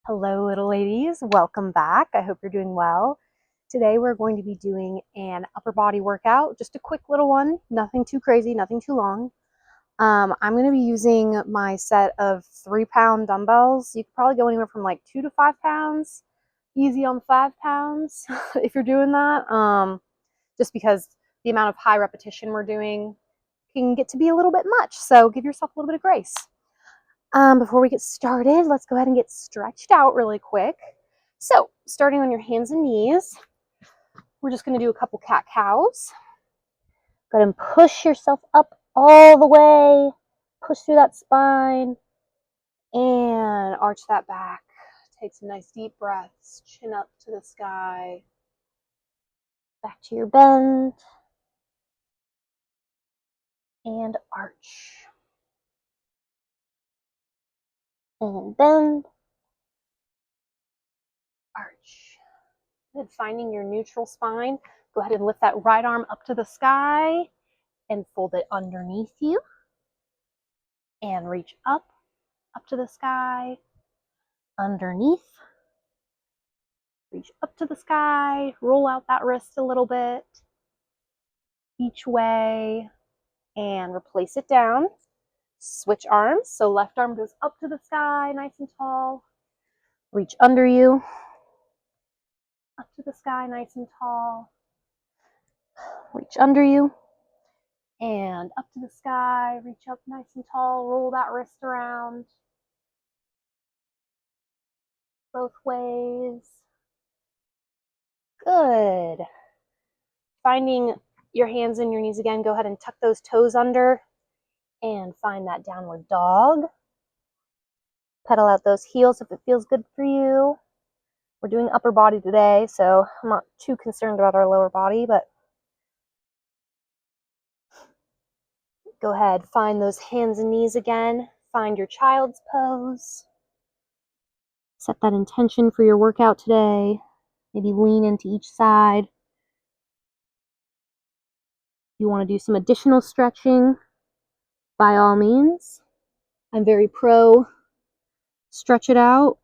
Hello, little ladies. Welcome back. I hope you're doing well. Today we're going to be doing an upper body workout, just a quick little one, nothing too crazy, nothing too long. I'm going to be using my set of 3-pound dumbbells. You could probably go anywhere from like 2 to 5 pounds, easy on 5 pounds if you're doing that, just because the amount of high repetition we're doing can get to be a little bit much. So give yourself a little bit of grace. Before we get started, let's go ahead and get stretched out really quick. So, starting on your hands and knees, we're just going to do a couple cat-cows. Go ahead and push yourself up all the way. Push through that spine and arch that back. Take some nice deep breaths. Chin up to the sky. Back to your bend. And arch. And bend. Arch. Good. Finding your neutral spine. Go ahead and lift that right arm up to the sky and fold it underneath you. And reach up to the sky, underneath. Reach up to the sky, roll out that wrist a little bit each way, and replace it down. Switch arms, so left arm goes up to the sky, nice and tall. Reach under you, up to the sky, nice and tall. Reach under you, and up to the sky, reach up nice and tall, roll that wrist around. Both ways. Good. Finding your hands and your knees again, go ahead and tuck those toes under and find that downward dog. Pedal out those heels if it feels good for you. We're doing upper body today, so I'm not too concerned about our lower body, but go ahead, find those hands and knees again. Find your child's pose. Set that intention for your workout today. Maybe lean into each side. If you want to do some additional stretching, by all means. I'm very pro stretch it out.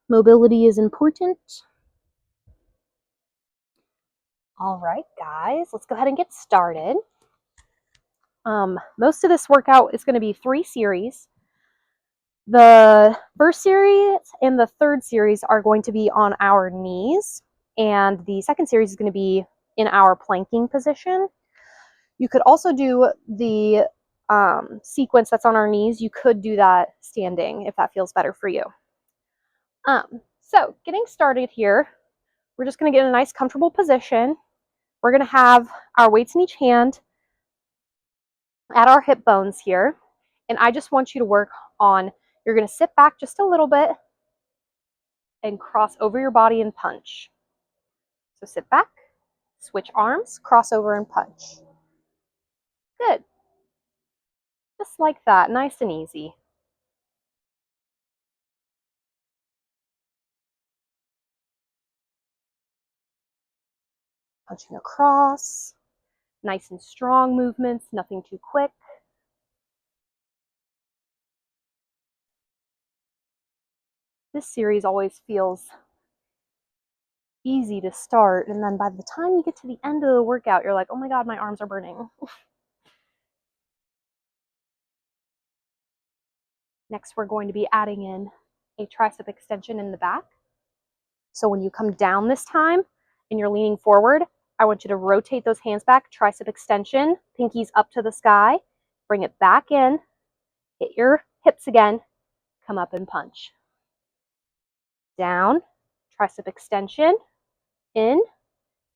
Mobility is important. All right, guys, let's go ahead and get started. Most of this workout is going to be 3 series. The first series and the third series are going to be on our knees, and the second series is going to be in our planking position. You could also do the sequence that's on our knees. You could do that standing if that feels better for you. So getting started here, we're just going to get in a nice comfortable position. We're going to have our weights in each hand at our hip bones here. And I just want you to work on, you're going to sit back just a little bit and cross over your body and punch. So sit back, switch arms, cross over and punch. Good. Just like that, nice and easy. Punching across. Nice and strong movements, nothing too quick. This series always feels easy to start, and then by the time you get to the end of the workout, you're like, oh my god, my arms are burning. Next, we're going to be adding in a tricep extension in the back. So when you come down this time and you're leaning forward, I want you to rotate those hands back, tricep extension, pinkies up to the sky, bring it back in, hit your hips again, come up and punch. Down, tricep extension, in,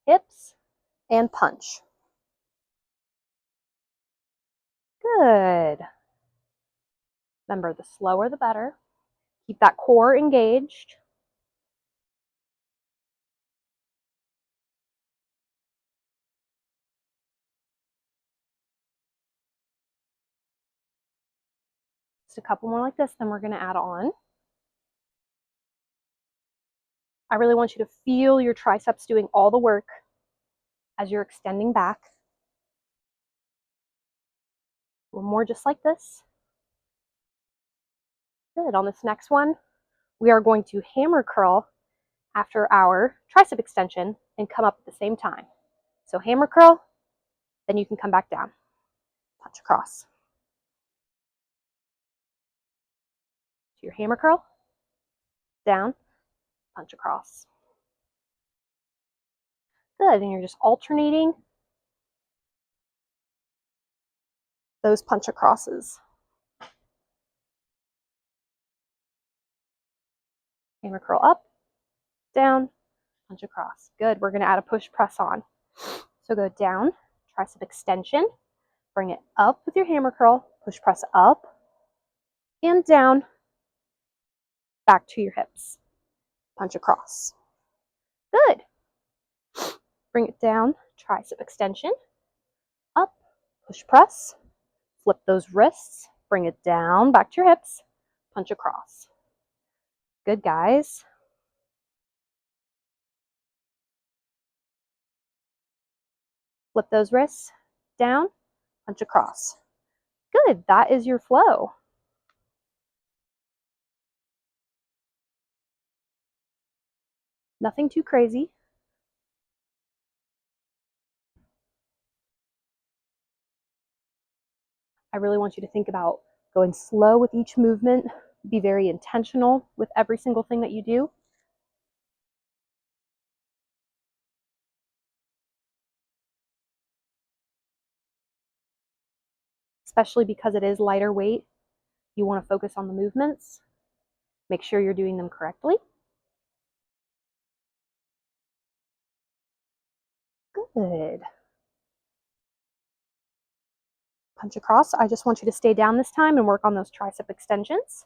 hips, and punch. Good. Remember, the slower the better. Keep that core engaged. Just a couple more like this, then we're going to add on. I really want you to feel your triceps doing all the work as you're extending back. One more just like this. Good. On this next one, we are going to hammer curl after our tricep extension and come up at the same time. So hammer curl, then you can come back down. Punch across. To your hammer curl, down, punch across. Good, and you're just alternating those punch acrosses. Hammer curl up, down, punch across. Good, we're gonna add a push press on. So go down, tricep extension, bring it up with your hammer curl, push press up and down, back to your hips. Punch across. Good. Bring it down, tricep extension, up, push press, flip those wrists, bring it down, back to your hips, punch across. Good, guys. Flip those wrists, down, punch across. Good, that is your flow. Nothing too crazy. I really want you to think about going slow with each movement. Be very intentional with every single thing that you do. Especially because it is lighter weight, you want to focus on the movements. Make sure you're doing them correctly. Good. Punch across. I just want you to stay down this time and work on those tricep extensions.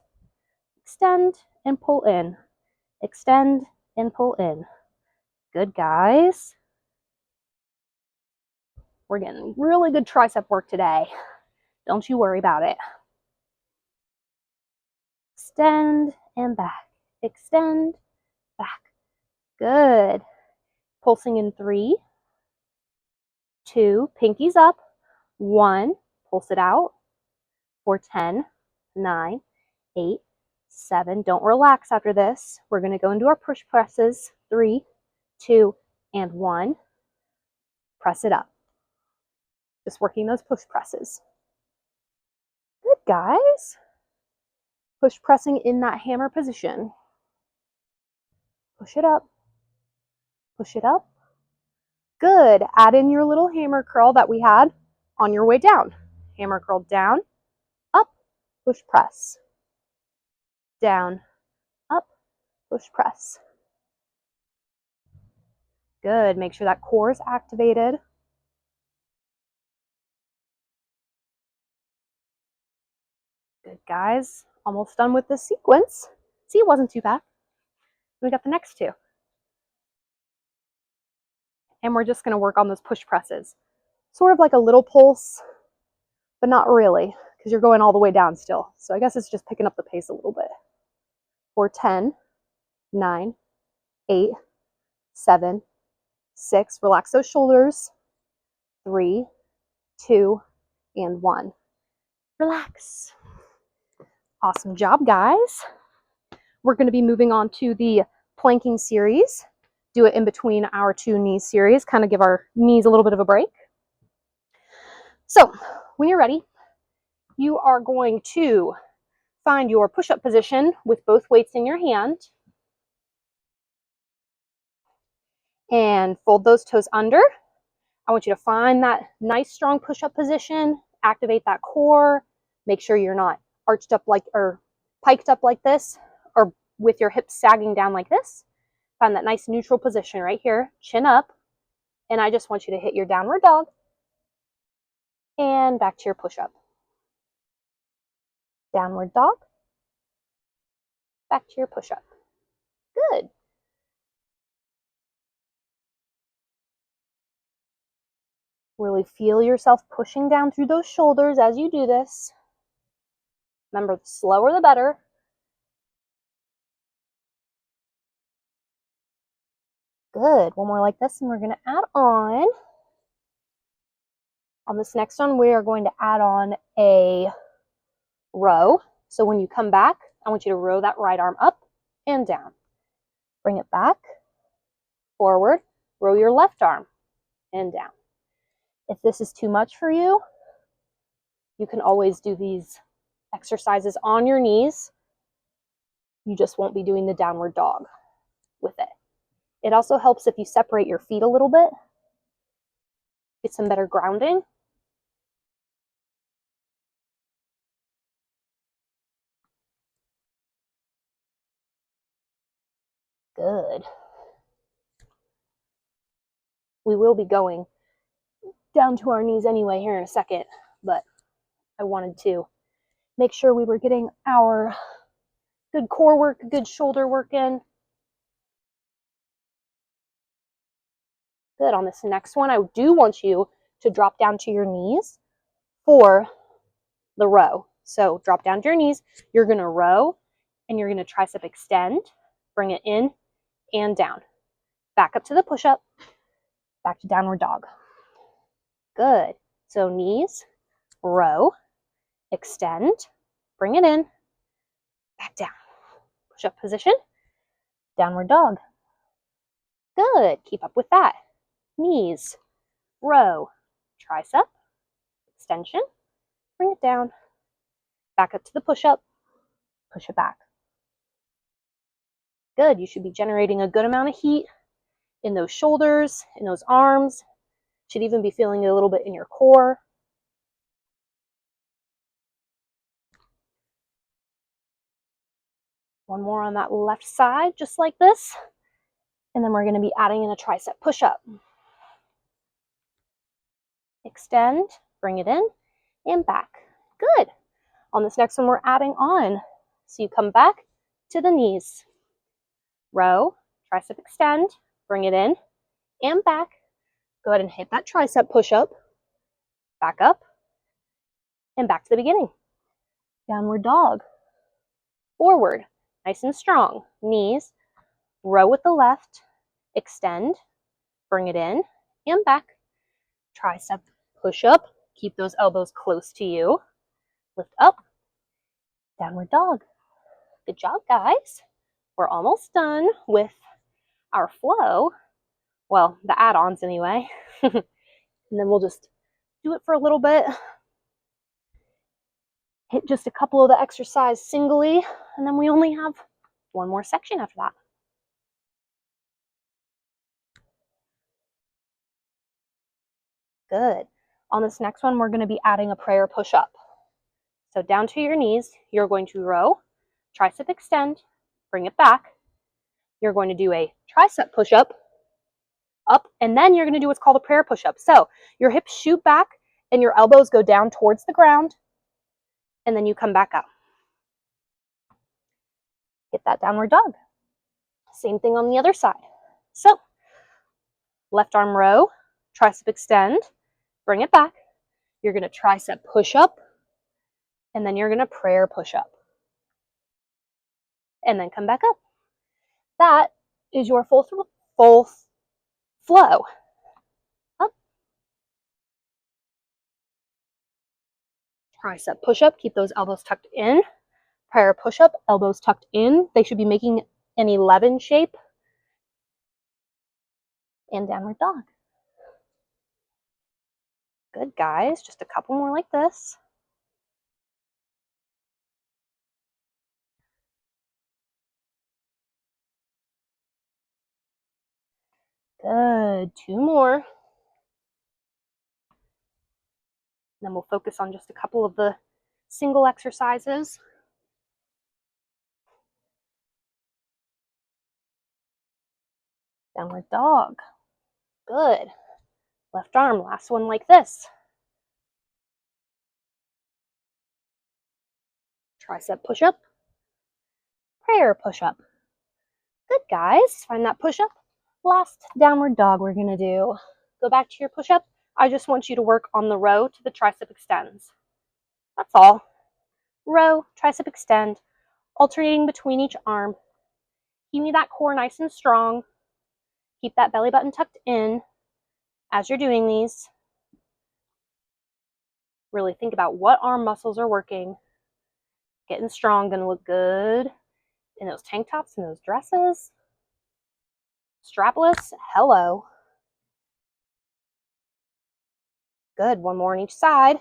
Extend and pull in. Extend and pull in. Good, guys. We're getting really good tricep work today. Don't you worry about it. Extend and back. Extend, back. Good. Pulsing in 3, 2, pinkies up, 1, pulse it out, for 10, 9, 8, 7. Don't relax after this. We're going to go into our push presses. 3, 2, and 1. Press it up. Just working those push presses. Good, guys. Push pressing in that hammer position. Push it up. Push it up. Good. Add in your little hammer curl that we had on your way down. Hammer curl down, up, push press. Down, up, push press. Good. Make sure that core is activated. Good, guys. Almost done with this sequence. See, it wasn't too bad. We got the next 2. And we're just going to work on those push presses. Sort of like a little pulse, but not really, because you're going all the way down still. So I guess it's just picking up the pace a little bit. For 10, 9, 8, 7, 6. Relax those shoulders. 3, 2, and 1. Relax. Awesome job, guys. We're going to be moving on to the planking series. Do it in between our 2 knee series, kind of give our knees a little bit of a break. So when you're ready, you are going to find your push-up position with both weights in your hand and fold those toes under. I want you to find that nice strong push-up position, activate that core, make sure you're not arched up like or piked up like this or with your hips sagging down like this. Find that nice neutral position right here, chin up, and I just want you to hit your downward dog and back to your push-up. Downward dog, back to your push-up. Good. Really feel yourself pushing down through those shoulders as you do this. Remember, the slower the better. Good. One more like this, and we're going to add on. On this next one, we are going to add on a row. So when you come back, I want you to row that right arm up and down. Bring it back, forward, row your left arm and down. If this is too much for you, you can always do these exercises on your knees. You just won't be doing the downward dog with it. It also helps if you separate your feet a little bit, get some better grounding. Good. We will be going down to our knees anyway here in a second, but I wanted to make sure we were getting our good core work, good shoulder work in. Good. On this next one, I do want you to drop down to your knees for the row. So drop down to your knees. You're going to row and you're going to tricep extend, bring it in and down. Back up to the push-up, back to downward dog. Good. So knees, row, extend, bring it in, back down. Push-up position, downward dog. Good. Keep up with that. Knees, row, tricep, extension, bring it down, back up to the push-up, push it back. Good. You should be generating a good amount of heat in those shoulders, in those arms. Should even be feeling it a little bit in your core. One more on that left side, just like this. And then we're going to be adding in a tricep push-up. Extend, bring it in, and back. Good. On this next one, we're adding on. So you come back to the knees. Row, tricep extend, bring it in, and back. Go ahead and hit that tricep push-up. Back up, and back to the beginning. Downward dog. Forward, nice and strong. Knees, row with the left, extend, bring it in, and back. Tricep push-up. Keep those elbows close to you. Lift up, downward dog. Good job, guys. We're almost done with our flow. Well, the add-ons anyway. And then we'll just do it for a little bit. Hit just a couple of the exercise singly, and then we only have one more section after that. Good. On this next one, we're going to be adding a prayer push-up. So down to your knees, you're going to row, tricep extend, bring it back. You're going to do a tricep push-up, up, and then you're going to do what's called a prayer push-up. So your hips shoot back and your elbows go down towards the ground, and then you come back up. Hit that downward dog. Same thing on the other side. So left arm row, tricep extend, bring it back. You're going to tricep push up, and then you're going to prayer push up. And then come back up. That is your full flow. Up. Tricep push up, keep those elbows tucked in. Prayer push up, elbows tucked in. They should be making an 11 shape. And downward dog. Good, guys. Just a couple more like this. Good. Two more. Then we'll focus on just a couple of the single exercises. Downward dog. Good. Left arm, last one like this. Tricep push up. Prayer push up. Good, guys. Find that push up. Last downward dog we're going to do. Go back to your push up. I just want you to work on the row to the tricep extends. That's all. Row, tricep extend, alternating between each arm. Keep that core nice and strong. Keep that belly button tucked in as you're doing these. Really think about what arm muscles are working. Getting strong, gonna look good in those tank tops and those dresses. Strapless, hello. Good, one more on each side.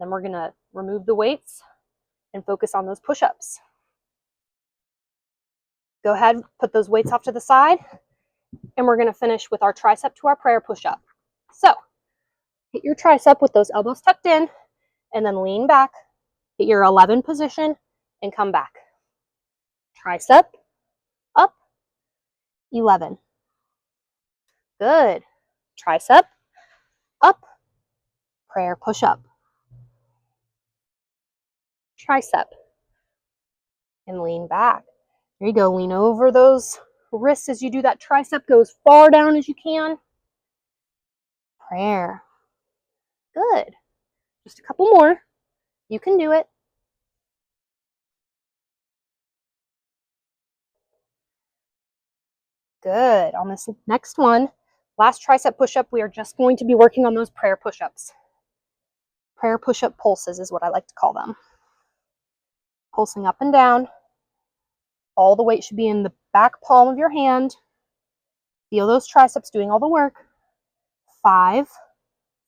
Then we're gonna remove the weights and focus on those push-ups. Go ahead, put those weights off to the side, and we're gonna finish with our tricep to our prayer push-up. So, hit your tricep with those elbows tucked in, and then lean back, hit your 11 position, and come back. Tricep, up, 11. Good. Tricep, up, prayer push-up. Tricep, and lean back. There you go, lean over those wrists as you do that tricep. Go as far down as you can. Prayer. Good. Just a couple more. You can do it. Good. On this next one, last tricep push-up, we are just going to be working on those prayer push-ups. Prayer push-up pulses is what I like to call them. Pulsing up and down. All the weight should be in the back palm of your hand. Feel those triceps doing all the work. 5,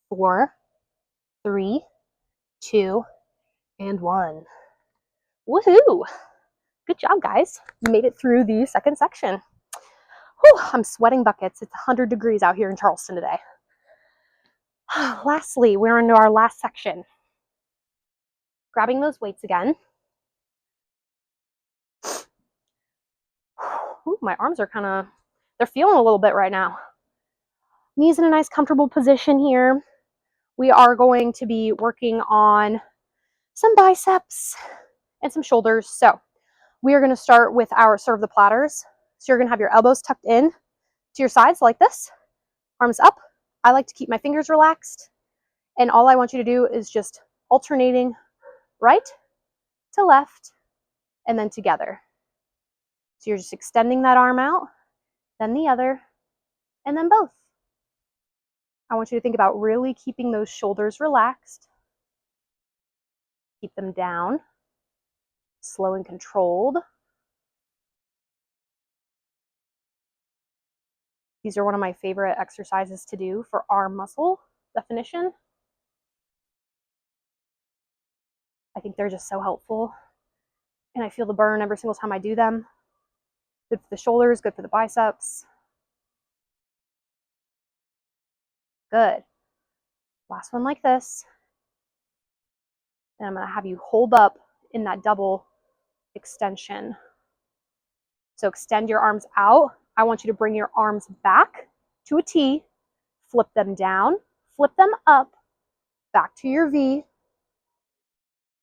4, 3, 2, and 1. Woohoo! Good job, guys. You made it through the second section. Whew, I'm sweating buckets. It's 100 degrees out here in Charleston today. Lastly, we're into our last section. Grabbing those weights again. Ooh, my arms are they're feeling a little bit right now. Knees in a nice comfortable position here. We are going to be working on some biceps and some shoulders. So we are going to start with our serve the platters. So you're going to have your elbows tucked in to your sides like this, arms up. I like to keep my fingers relaxed. And all I want you to do is just alternating right to left and then together. So you're just extending that arm out, then the other, and then both. I want you to think about really keeping those shoulders relaxed. Keep them down, slow and controlled. These are one of my favorite exercises to do for arm muscle definition. I think they're just so helpful. And I feel the burn every single time I do them. Good for the shoulders, good for the biceps. Good. Last one like this. And I'm going to have you hold up in that double extension. So extend your arms out. I want you to bring your arms back to a T, flip them down, flip them up, back to your V,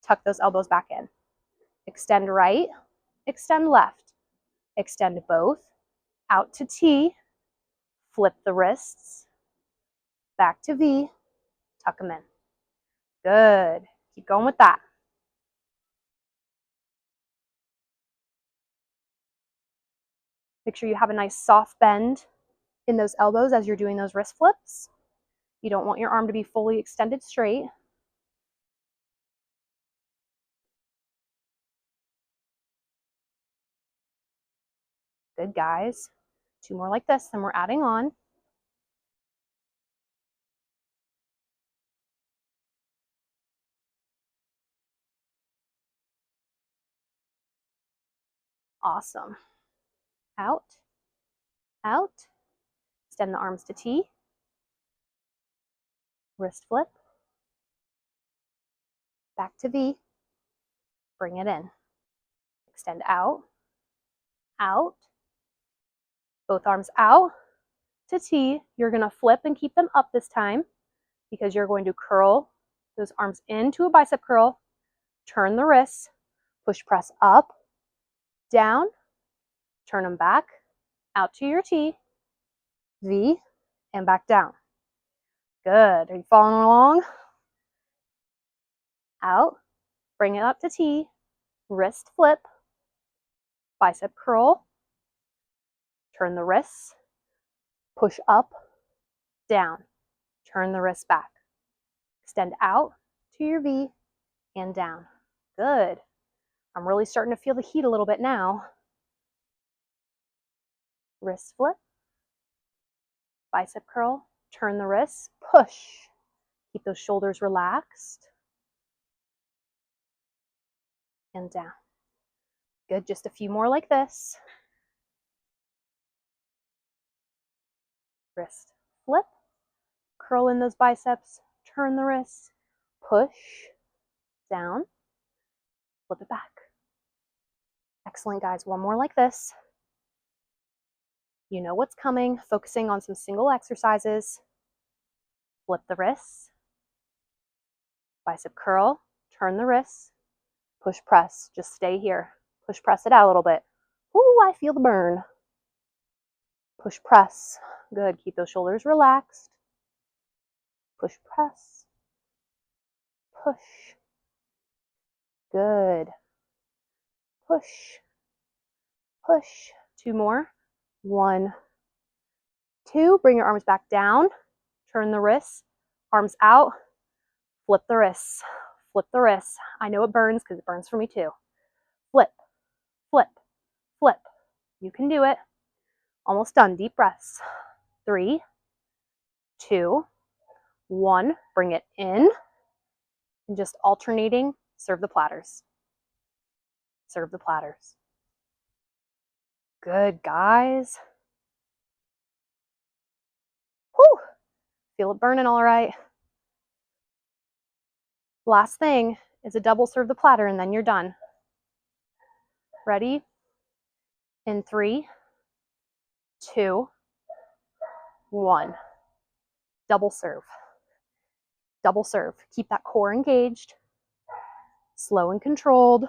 tuck those elbows back in. Extend right, extend left, extend both, out to T, flip the wrists, back to V, tuck them in. Good. Keep going with that. Make sure you have a nice soft bend in those elbows as you're doing those wrist flips. You don't want your arm to be fully extended straight. Good, guys. 2 more like this, then we're adding on. Awesome. Out, out. Extend the arms to T. Wrist flip. Back to V. Bring it in. Extend out, out. Both arms out to T. You're going to flip and keep them up this time because you're going to curl those arms into a bicep curl. Turn the wrists. Push press up, down. Turn them back, out to your T. V, and back down. Good. Are you following along? Out. Bring it up to T. Wrist flip. Bicep curl. Turn the wrists. Push up, down. Turn the wrists back. Extend out to your V and down. Good. I'm really starting to feel the heat a little bit now. wrist flip, bicep curl, turn the wrists, push. Keep those shoulders relaxed. And down. Good, just a few more like this. Wrist flip, curl in those biceps, turn the wrists, push, down, flip it back. Excellent, guys. One more like this. You know what's coming. Focusing on some single exercises. Flip the wrists, bicep curl, turn the wrists, push press. Just stay here. Push press it out a little bit. Ooh, I feel the burn. Push press. Good. Keep those shoulders relaxed. Push press. Push. Good. Push. Push. Two more. 1, 2. Bring your arms back down. Turn the wrists. Arms out. Flip the wrists. Flip the wrists. I know it burns because it burns for me too. Flip. Flip. Flip. You can do it. Almost done. Deep breaths. 3, 2, 1. Bring it in. And just alternating. Serve the platters. Serve the platters. Good, guys. Whew. Feel it burning all right. Last thing is a double serve the platter, and then you're done. Ready? In 3, 2, 1. Double serve. Double serve. Keep that core engaged. Slow and controlled.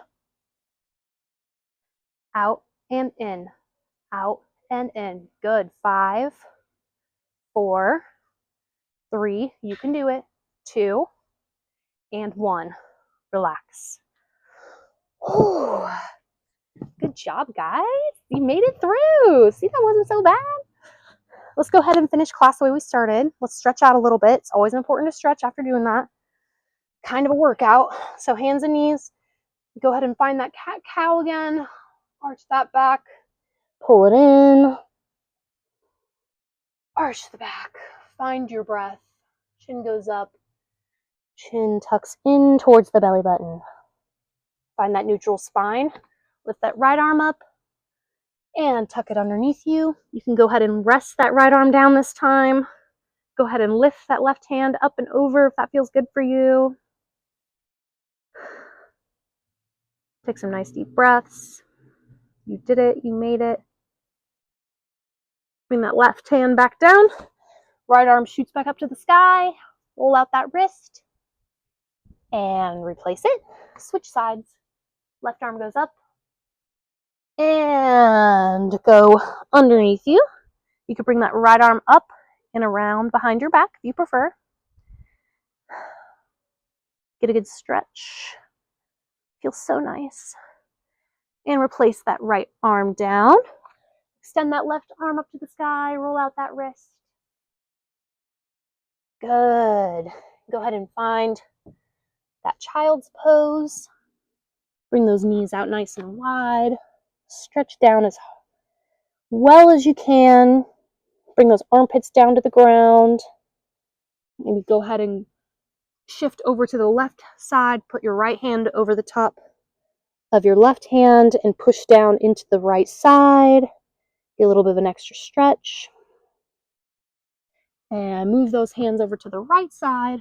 Out and in. Out and in. Good. 5, 4, 3. You can do it. 2, and 1. Relax. Ooh. Good job, guys. You made it through. See, that wasn't so bad. Let's go ahead and finish class the way we started. Let's stretch out a little bit. It's always important to stretch after doing that. Kind of a workout. So hands and knees. Go ahead and find that cat-cow again. Arch that back. Pull it in. Arch the back. Find your breath. Chin goes up. Chin tucks in towards the belly button. Find that neutral spine. Lift that right arm up and tuck it underneath you. You can go ahead and rest that right arm down this time. Go ahead and lift that left hand up and over if that feels good for you. Take some nice deep breaths. You did it. You made it. Bring that left hand back down. Right arm shoots back up to the sky. Roll out that wrist and replace it. Switch sides. Left arm goes up and go underneath you. You could bring that right arm up and around behind your back if you prefer. Get a good stretch. Feels so nice. And replace that right arm down. Extend that left arm up to the sky. Roll out that wrist. Good. Go ahead and find that child's pose. Bring those knees out nice and wide. Stretch down as well as you can. Bring those armpits down to the ground. Maybe go ahead and shift over to the left side. Put your right hand over the top of your left hand and push down into the right side. Get a little bit of an extra stretch. And move those hands over to the right side.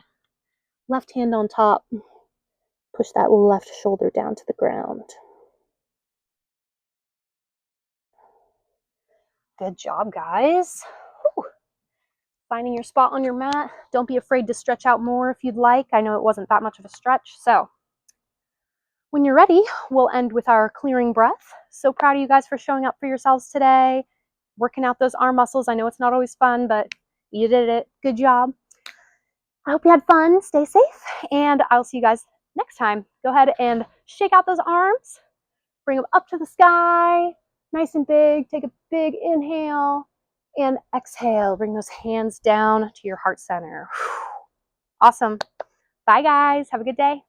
Left hand on top. Push that left shoulder down to the ground. Good job, guys. Whew. Finding your spot on your mat. Don't be afraid to stretch out more if you'd like. I know it wasn't that much of a stretch. So when you're ready, we'll end with our clearing breath. So proud of you guys for showing up for yourselves today. Working out those arm muscles. I know it's not always fun, but you did it. Good job. I hope you had fun. Stay safe. And I'll see you guys next time. Go ahead and shake out those arms. Bring them up to the sky. Nice and big. Take a big inhale and exhale. Bring those hands down to your heart center. Awesome. Bye, guys. Have a good day.